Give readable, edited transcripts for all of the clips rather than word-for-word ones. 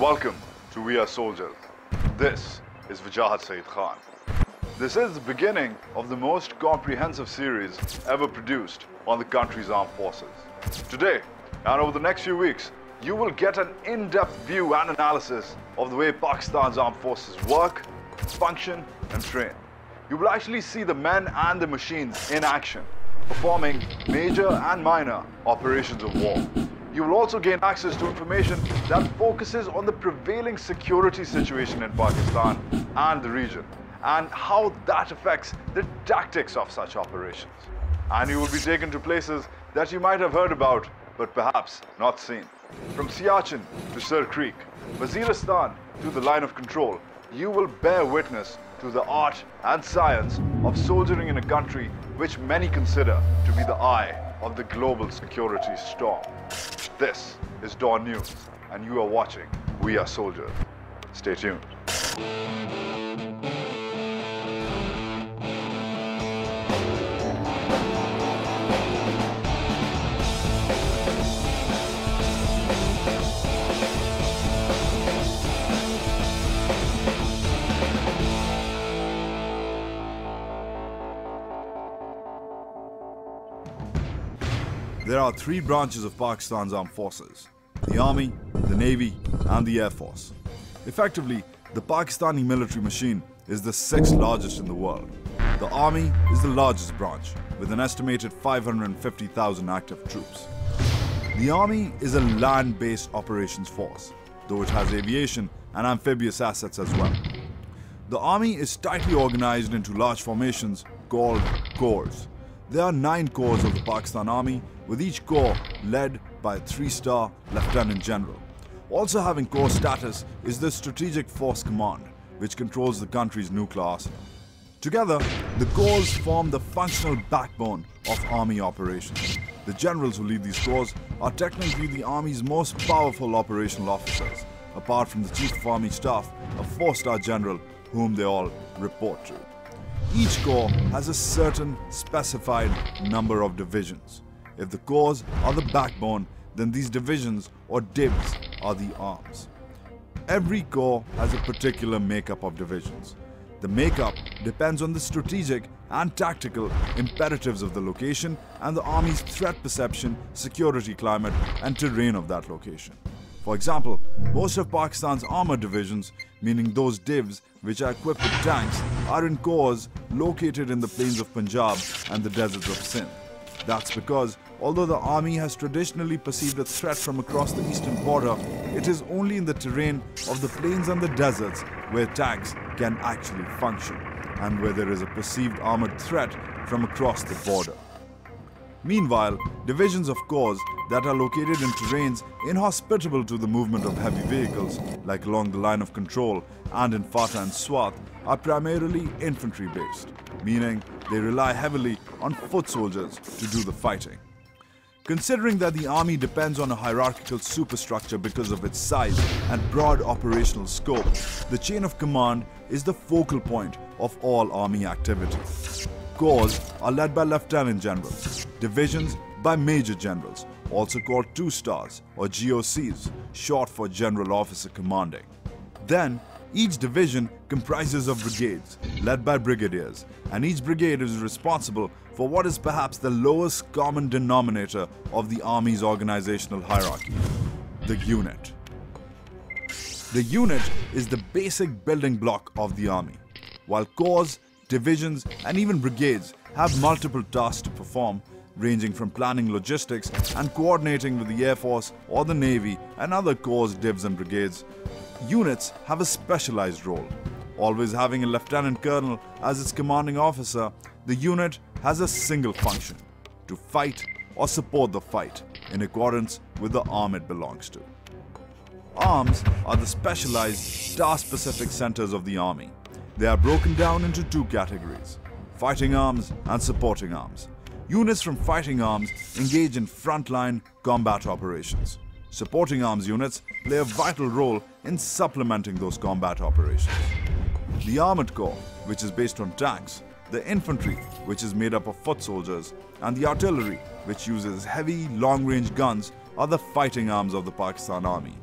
Welcome to We Are Soldiers. This is Wajahat S. This is the beginning of the most comprehensive series ever produced on the country's armed forces. Today, and over the next few weeks, you will get an in-depth view and analysis of the way Pakistan's armed forces work, function, and train. You will actually see the men and the machines in action, performing major and minor operations of war. You will also gain access to information that focuses on the prevailing security situation in Pakistan and the region, and how that affects the tactics of such operations. And you will be taken to places that you might have heard about, but perhaps not seen. From Siachen to Sir Creek, Waziristan to the line of control, you will bear witness to the art and science of soldiering in a country which many consider to be the eye of the global security storm. This is Dawn News, and you are watching We Are Soldiers. Stay tuned. There are three branches of Pakistan's armed forces: the Army, the Navy, and the Air Force. Effectively, the Pakistani military machine is the sixth largest in the world. The Army is the largest branch, with an estimated 550,000 active troops. The Army is a land-based operations force, though it has aviation and amphibious assets as well. The Army is tightly organized into large formations called corps. There are 9 corps of the Pakistan Army, with each corps led by a 3-star Lieutenant General. Also having corps status is the Strategic Force Command, which controls the country's nuclear arsenal. Together, the corps form the functional backbone of Army operations. The generals who lead these corps are technically the Army's most powerful operational officers, apart from the Chief of Army Staff, a 4-star general whom they all report to. Each corps has a certain specified number of divisions. If the corps are the backbone, then these divisions or divs are the arms. Every corps has a particular makeup of divisions. The makeup depends on the strategic and tactical imperatives of the location and the Army's threat perception, security climate, and terrain of that location. For example, most of Pakistan's armored divisions, meaning those divs which are equipped with tanks, are in corps located in the plains of Punjab and the deserts of Sindh. That's because, although the Army has traditionally perceived a threat from across the eastern border, it is only in the terrain of the plains and the deserts where tanks can actually function, and where there is a perceived armored threat from across the border. Meanwhile, divisions of corps that are located in terrains inhospitable to the movement of heavy vehicles, like along the line of control and in Fatah and Swat, are primarily infantry-based, meaning they rely heavily on foot soldiers to do the fighting. Considering that the Army depends on a hierarchical superstructure because of its size and broad operational scope, the chain of command is the focal point of all Army activity. Corps are led by Lieutenant Generals, divisions by Major Generals, also called 2-stars or GOCs, short for General Officer Commanding. Then, each division comprises of brigades, led by brigadiers, and each brigade is responsible for what is perhaps the lowest common denominator of the Army's organizational hierarchy: the unit. The unit is the basic building block of the Army. While corps, divisions, and even brigades have multiple tasks to perform, ranging from planning logistics and coordinating with the Air Force or the Navy and other corps, divs, and brigades, units have a specialized role. Always having a lieutenant colonel as its commanding officer, the unit has a single function: to fight or support the fight in accordance with the arm it belongs to. Arms are the specialized, task-specific centers of the Army. They are broken down into 2 categories: fighting arms and supporting arms. Units from fighting arms engage in frontline combat operations. Supporting arms units play a vital role in supplementing those combat operations. The Armored Corps, which is based on tanks, the infantry, which is made up of foot soldiers, and the artillery, which uses heavy, long-range guns, are the fighting arms of the Pakistan Army.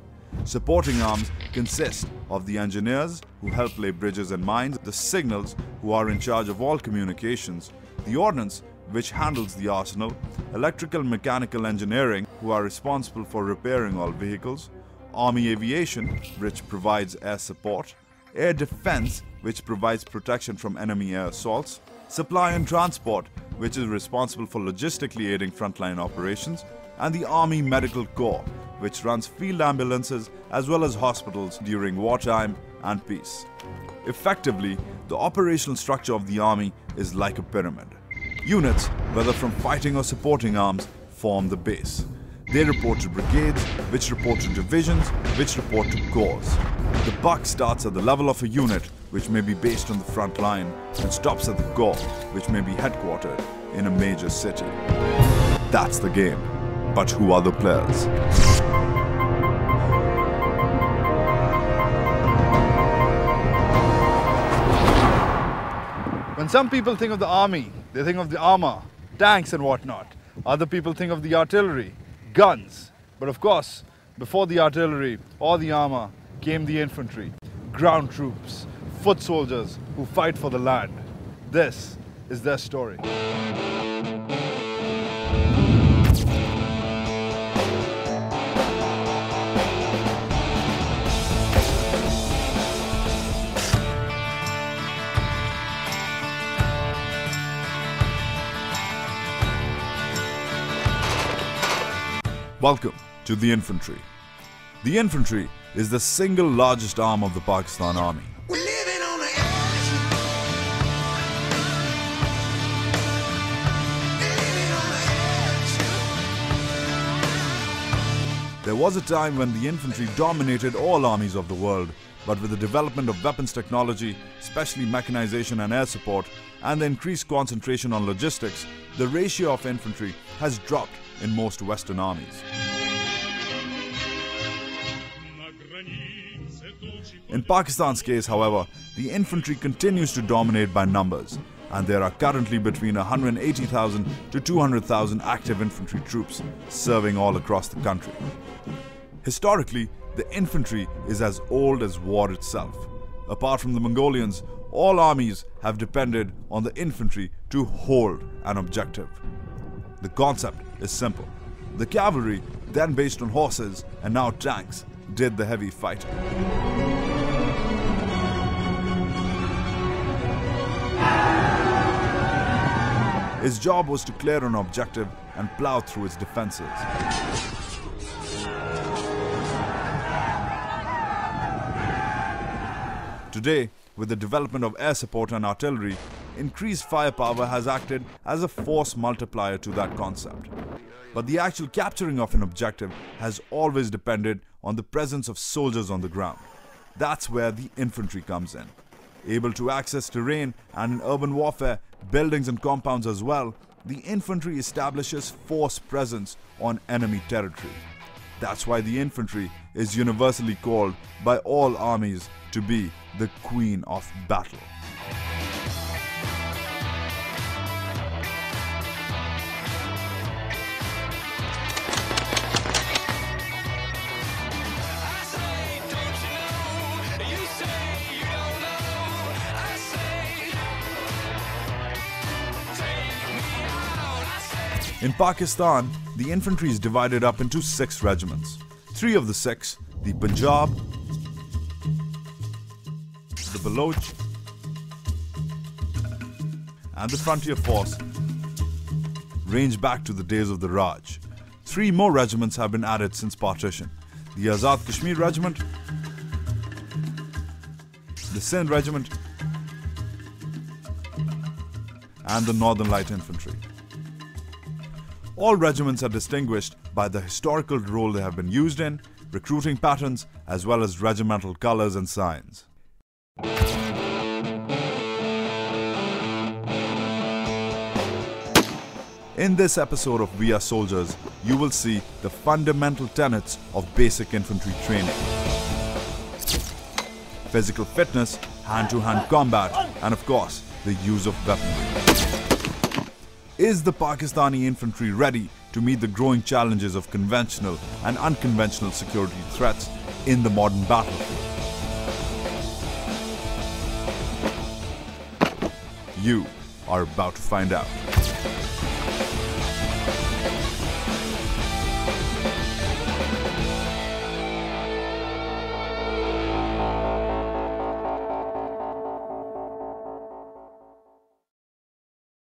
Supporting arms consist of the engineers who help lay bridges and mines, the signals who are in charge of all communications, the ordnance which handles the arsenal, electrical and mechanical engineering who are responsible for repairing all vehicles, army aviation which provides air support, air defense which provides protection from enemy air assaults, supply and transport which is responsible for logistically aiding frontline operations, and the Army Medical Corps which runs field ambulances as well as hospitals during wartime and peace. Effectively, the operational structure of the army is like a pyramid. Units, whether from fighting or supporting arms, form the base. They report to brigades, which report to divisions, which report to corps. The buck starts at the level of a unit, which may be based on the front line, and stops at the corps, which may be headquartered in a major city. That's the game. But who are the players? When some people think of the army, they think of the armor, tanks and whatnot. Other people think of the artillery, guns. But of course, before the artillery or the armor came the infantry, ground troops, foot soldiers who fight for the land. This is their story. Welcome to the infantry. The infantry is the single largest arm of the Pakistan Army. We're living on the edge. Living on the edge. There was a time when the infantry dominated all armies of the world, but with the development of weapons technology, especially mechanization and air support, and the increased concentration on logistics, the ratio of infantry has dropped in most Western armies. In Pakistan's case, however, the infantry continues to dominate by numbers, and there are currently between 180,000 to 200,000 active infantry troops serving all across the country. Historically, the infantry is as old as war itself. Apart from the Mongolians, all armies have depended on the infantry to hold an objective. The concept is simple. The cavalry, then based on horses and now tanks, did the heavy fighting. His job was to clear an objective and plow through its defenses. Today, with the development of air support and artillery, increased firepower has acted as a force multiplier to that concept. But the actual capturing of an objective has always depended on the presence of soldiers on the ground. That's where the infantry comes in. Able to access terrain and in urban warfare, buildings and compounds as well, the infantry establishes force presence on enemy territory. That's why the infantry is universally called by all armies to be the queen of battle. In Pakistan, the infantry is divided up into 6 regiments. 3 of the 6, the Punjab, the Baloch, and the Frontier Force, range back to the days of the Raj. 3 more regiments have been added since partition. The Azad Kashmir Regiment, the Sindh Regiment, and the Northern Light Infantry. All regiments are distinguished by the historical role they have been used in, recruiting patterns, as well as regimental colors and signs. In this episode of We Are Soldiers, you will see the fundamental tenets of basic infantry training. Physical fitness, hand-to-hand combat, and of course, the use of weaponry. Is the Pakistani infantry ready to meet the growing challenges of conventional and unconventional security threats in the modern battlefield? You are about to find out.